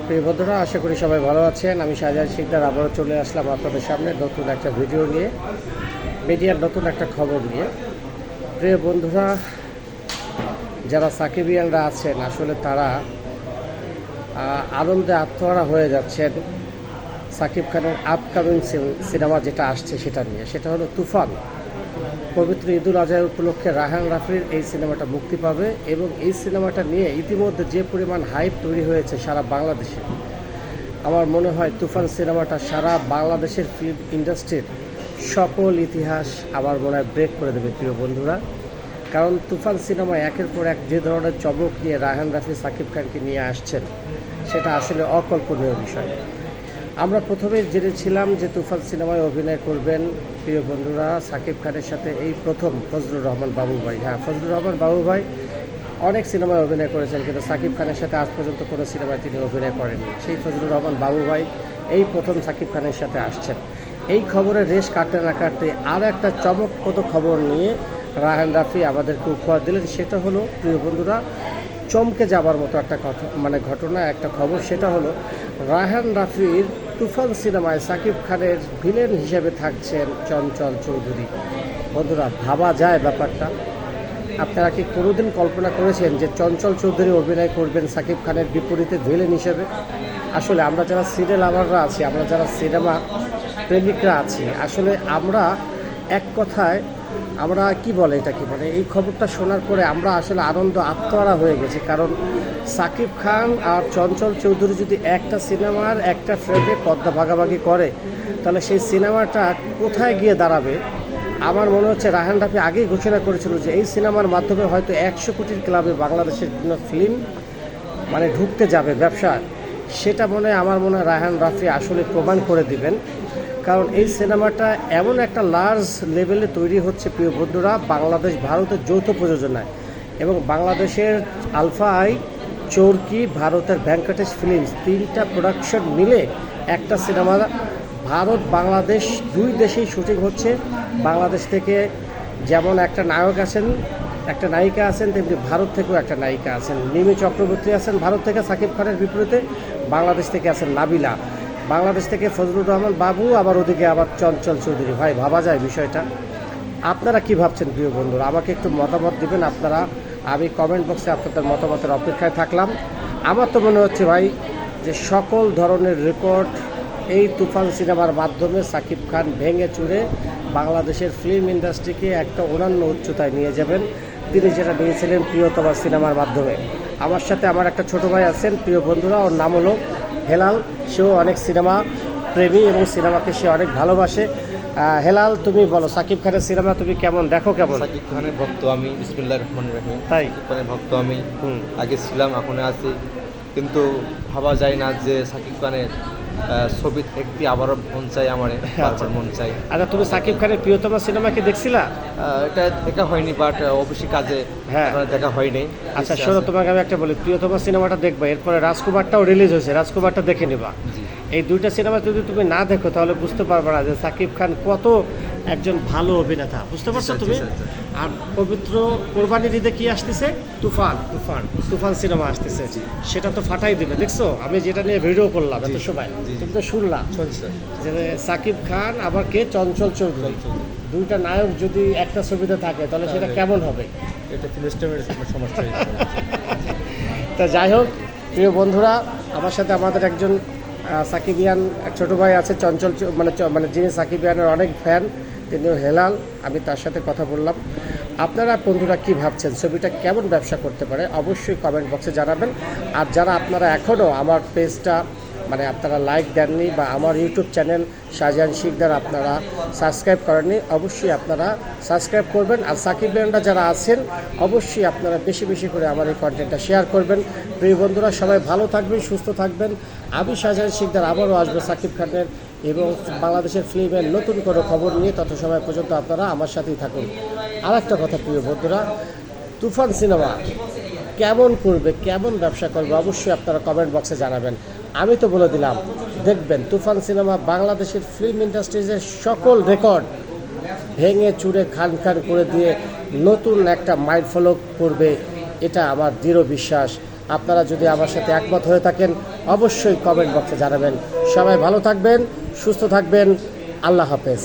প্রিয় বন্ধুরা, আশা করি সবাই ভালো আছেন। আমি শাহজাহান শিকদার আবারও চলে আসলাম আপনাদের সামনে নতুন একটা ভিডিও নিয়ে, মিডিয়ার নতুন একটা খবর নিয়ে। প্রিয় বন্ধুরা, যারা সাকিবিয়ানরা আছেন আসলে তারা আনন্দে আত্মহারা হয়ে যাচ্ছেন সাকিব খানের আপকামিং সিনেমা যেটা আসছে সেটা নিয়ে। সেটা হলো তুফান। পবিত্র ঈদুল আজহা উপলক্ষে রায়হান রাফির এই সিনেমাটা মুক্তি পাবে এবং এই সিনেমাটা নিয়ে ইতিমধ্যে যে পরিমাণ হাইপ তৈরি হয়েছে সারা বাংলাদেশে, আমার মনে হয় তুফান সিনেমাটা সারা বাংলাদেশের ফিল্ম ইন্ডাস্ট্রির সকল ইতিহাস আমার মনে হয় ব্রেক করে দেবে প্রিয় বন্ধুরা। কারণ তুফান সিনেমা একের পর এক যে ধরনের চমক নিয়ে রায়হান রাফি সাকিব খানকে নিয়ে আসছেন সেটা আসলে অকল্পনীয় বিষয়। আমরা প্রথমে জেনেছিলাম যে তুফান সিনেমায় অভিনয় করবেন প্রিয় বন্ধুরা সাকিব খানের সাথে এই প্রথম ফজলুর রহমান বাবু ভাই। হ্যাঁ, ফজলুর রহমান বাবু ভাই অনেক সিনেমায় অভিনয় করেছেন, কিন্তু সাকিব খানের সাথে আজ পর্যন্ত কোনো সিনেমায় তিনি অভিনয় করেননি। সেই ফজলুর রহমান বাবু ভাই এই প্রথম সাকিব খানের সাথে আসছেন। এই খবরের রেশ কাটতে না কাটতে আর একটা চমকপ্রদ খবর নিয়ে রায়হান রাফি আমাদেরকে উপহার দিলেন। সেটা হলো প্রিয় বন্ধুরা চমকে যাবার মতো একটা কথা, ঘটনা, একটা খবর। সেটা হলো রায়হান রাফির তুফান সিনেমায় সাকিব খানের ভিলেন হিসেবে থাকছেন চঞ্চল চৌধুরী। বন্ধুরা, ভাবা যায় ব্যাপারটা? আপনারা কি কোনোদিন কল্পনা করেছেন যে চঞ্চল চৌধুরী অভিনয় করবেন সাকিব খানের বিপরীতে ভিলেন হিসেবে? আসলে আমরা যারা সিরিয়াল লাভাররা আছি, আমরা যারা সিনেমা প্রেমিকরা আছি, আসলে আমরা এক কথায় আমরা কি বলে এটাকে এই খবরটা শোনার পরে আমরা আসলে আনন্দ আত্মহারা হয়ে গেছি। কারণ সাকিব খান আর চঞ্চল চৌধুরী যদি একটা সিনেমার একটা ফ্রেমে পর্দা ভাগাভাগি করে তাহলে সেই সিনেমাটা কোথায় গিয়ে দাঁড়াবে? আমার মনে হচ্ছে রায়হান রাফি আগেই ঘোষণা করেছিল যে এই সিনেমার মাধ্যমে হয়তো 100 কোটির ক্লাবে বাংলাদেশের কোনো ফিল্ম ঢুকতে যাবে ব্যবসা। সেটা আমার মনে হয় রায়হান রাফি আসলে প্রমাণ করে দিবেন। কারণ এই সিনেমাটা এমন একটা লার্জ লেভেলে তৈরি হচ্ছে প্রিয় বন্ধুরা, বাংলাদেশ ভারতের যৌথ প্রযোজনায়, এবং বাংলাদেশের আলফা আই, চরকি, ভারতের ভেঙ্কটেশ ফিল্মস, তিনটা প্রোডাকশন মিলে একটা সিনেমা ভারত বাংলাদেশ দুই দেশেই শুটিং হচ্ছে। বাংলাদেশ থেকে যেমন একটা নায়ক আছেন, একটা নায়িকা আছেন, তেমনি ভারত থেকেও একটা নায়িকা আছেন। মিমি চক্রবর্তী আছেন ভারত থেকে সাকিব খানের বিপরীতে, বাংলাদেশ থেকে আছেন নাবিলা, বাংলাদেশ থেকে ফজলুর রহমান বাবু, আবার ওদিকে আবার চঞ্চল চৌধুরী। ভাই, ভাবা যায় বিষয়টা? আপনারা কি ভাবছেন প্রিয় বন্ধুরা? আমাকে একটু মতামত দিবেন আপনারা। আমি কমেন্ট বক্সে আপনাদের মতামতের অপেক্ষায় থাকলাম। আমার তো মনে হচ্ছে ভাই যে সকল ধরনের রেকর্ড এই তুফান সিনেমার মাধ্যমে সাকিব খান ভেঙে চুরে বাংলাদেশের ফিল্ম ইন্ডাস্ট্রিকে একটা অনন্য উচ্চতায় নিয়ে যাবেন, তিনি যেটা নিয়েছিলেন প্রিয়তমা সিনেমার মাধ্যমে। আমার সাথে আমার একটা ছোট ভাই আছেন প্রিয় বন্ধুরা, ওর নাম হলো হেলাল। সেও অনেক সিনেমা প্রেমী এবং সিনেমাকে সে অনেক ভালোবাসে। হেলাল, তুমি বলো সাকিব খানের সিনেমা তুমি কেমন দেখো? কেমন? সাকিব খানের ভক্ত আমি, বিসমিল্লাহির রহমানির রহিম। তাই? সাকিব খানের ভক্ত আমি আগে ছিলাম, এখনো আছি। কিন্তু ভাবা যায় না যে সাকিব খানের ছবি দেখতে আবারও মন চাই, আমার বারবার মন চাই। আচ্ছা, তুমি সাকিব খানের প্রিয়তমা সিনেমা কি দেখছিলা? এটা দেখা হয়নি, বাট অবশ্যই কাজে দেখা হয়নি। আচ্ছা শোনো, তোমাকে আমি একটা বলি, প্রিয়তমা সিনেমাটা দেখবা, এরপরে রাজকুমারটাও রিলিজ হয়েছে, রাজকুমারটা দেখে নিবা। এই দুইটা সিনেমা যদি তুমি না দেখো তাহলে বুঝতে পারবে না যে সাকিব খান কত একজন ভালো অভিনেতা। বুঝতে পারছো তুমি? আর পবিত্র কোরবানির ঈদে কি আসতেছে? তুফান তুফান তুফান সিনেমা আসতেছে, সেটা তো ফাটাই দিবে। দেখছো আমি যেটা নিয়ে ভিডিও করলাম এত সময়, তুমি তো শুনলাম যে সাকিব খান আবার কে, চঞ্চল চৌধুরী, দুইটা নায়ক যদি একটা ছবিতে থাকে তাহলে সেটা কেমন হবে? এটা ফিলিস্টিনের সমস্যা। তা যাই হোক প্রিয় বন্ধুরা, আমার সাথে আমাদের একজন সাকিবিয়ান ছোটো ভাই আছে, চঞ্চল যিনি সাকিবিয়ানের অনেক ফ্যান, তিনিও হেলাল। আমি তার সাথে কথা বললাম। আপনারা বন্ধুরা কি ভাবছেন, ছবিটা কেমন ব্যবসা করতে পারে অবশ্যই কমেন্ট বক্সে জানাবেন। আর যারা আপনারা এখনও আমার পেজটা আপনারা লাইক দেননি বা আমার ইউটিউব চ্যানেল শাহজাহান শিকদার আপনারা সাবস্ক্রাইব করেননি, অবশ্যই আপনারা সাবস্ক্রাইব করবেন। আর সাকিবিয়ানরা যারা আছেন অবশ্যই আপনারা বেশি বেশি করে আমার এই কন্টেন্টটা শেয়ার করবেন। প্রিয় বন্ধুরা, সবাই ভালো থাকবেন, সুস্থ থাকবেন। আমি শাহজাহান শিকদার আবারও আসবো সাকিব খানের এবং বাংলাদেশের ফিল্মের নতুন কোনো খবর নিয়ে। তত সময় পর্যন্ত আপনারা আমার সাথেই থাকুন। আর একটা কথা প্রিয় বন্ধুরা, তুফান সিনেমা কেমন করবে, কেমন ব্যবসা করবে অবশ্যই আপনারা কমেন্ট বক্সে জানাবেন। আমি তো বলে দিলাম, দেখবেন তুফান সিনেমা বাংলাদেশের ফিল্ম ইন্ডাস্ট্রিজের সকল রেকর্ড ভেঙে চুরে খান খান করে দিয়ে নতুন একটা মাইল ফলক করবে, এটা আমার দৃঢ় বিশ্বাস। আপনারা যদি আমার সাথে একমত হয়ে থাকেন অবশ্যই কমেন্ট বক্সে জানাবেন। সবাই ভালো থাকবেন, সুস্থ থাকবেন। আল্লাহ হাফেজ।